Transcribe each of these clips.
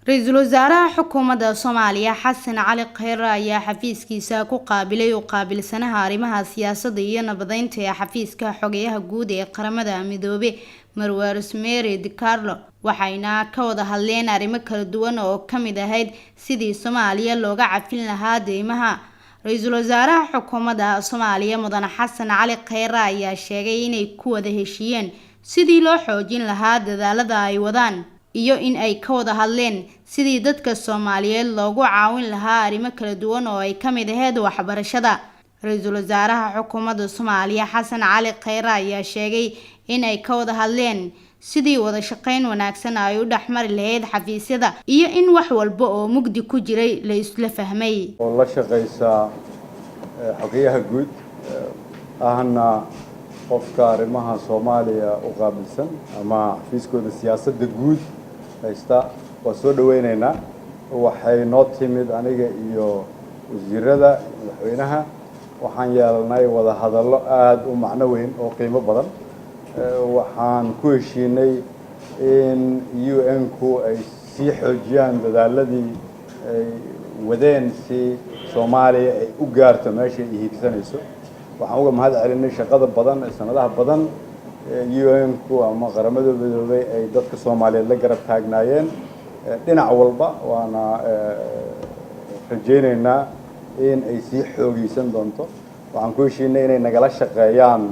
Ra'iisul Wasaaraha Xukuumadda Soomaaliya Xasan Cali Khayre ayaa xafiiskiisa ku qaabilay qaabilsanaha arrimaha siyaasadda iyo nabadeynta ee xafiiska xogayaha guud ee Qaramada Midoobay Marwo Rosemary DiCarlo waxayna ka wada hadleen arrimo kala duwan oo ka mid ahayd sidii Soomaaliya looga cafin lahaa deymaha. Ra'iisul Wasaaraha Xukuumadda Soomaaliya Mudane Xasan Cali Khayre ayaa sheegay inay ku wada heshiiyeen sidii loo xoojin lahaa dadaalada ay wadaan iyo in ay ka wada hadleen sidii dadka Soomaaliyeed loogu caawin lahaa arrimo kala duwan oo ay ka mid ahayd waxbarashada. Ra'iisul Wasaaraha Xukuumadda Soomaaliya Xasan Cali Khayre ayaa sheegay in ay ka wada hadleen sidii wada shaqayn wanaagsan ay u dhaxmari lahayd xafiisyada iyo in wax walba oo mugdi ku jiray la isla fahmay. oo la shaqeysa xogayaha guud ahna qofka arrimaha Soomaaliya u qaabilsan ama xafiiskooda siyaasadda guud haysta waa soo dhaweynaynaa. waxay noo timid aniga iyo wasiirada madaxweynaha waxaan yeelanay wada hadallo aad u macno weyn oo qiimo badan. waxaan ku heshiinay in UN-ku ay sii xoojiyaan dadaaladii ay wadeen si Soomaaliya ay u gaarto meesha ay hiigsanayso. waxaan uga mahad celinay shaqada badan ee sanadaha badan UN-ku ama Qaramada Midoobay ay dadka Soomaaliyeed la garab taagnaayeen dhinac walba. waana rajaynaynaa in ay sii xoogaysan doonto. waxaan ku heshiinay inay nagala shaqeeyaan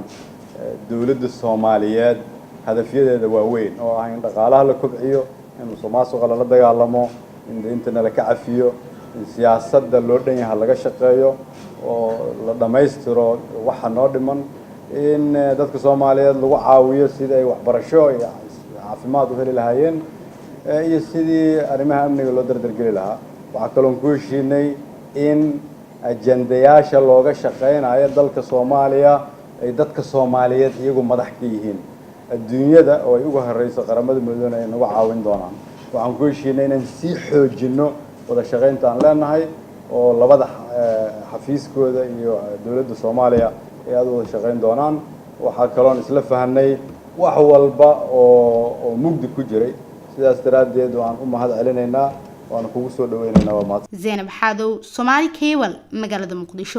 dawladda Soomaaliyeed hadafyadeeda waaweyn oo ah in dhaqaalaha la kobciyo, in musuqmaasuqa la dagaalamo, in deynta la ka cafiyo, in siyaasadda loo dhan yahay laga shaqeeyo oo la dhameystiro waxa noo dhiman, in dadka Soomaaliyeed lagu caawiyo sidii ay waxbarasho iyo caafimaad u heli lahaayeen iyo sidii arrimaha amniga loo dardargeli lahaa. waxaa kaloo ku heshiinay in ajendayaasha looga shaqeynayo dalka Soomaaliya ay dadka Soomaaliyeed iyagu madax ka yihiin adduunyada oo ay ugu horeyso Qaramada Midoobay ay nagu caawin doonaan. waxaan ku heshiinay inaan sii xoojino wada shaqeynta aan leenahay oo labada xafiiskooda iyo dawladda Soomaaliya ay aad wada shaqeyn doonaan. waxaa kaloo isla fahanay wax walba oo mugdi ku jiray. sidaas daraadeed waan u mahad celinaynaa waana kugu soo dhaweynaynaa. waa mahad. Zainab Xadow, Somali Cable, magaalada Muqdisho.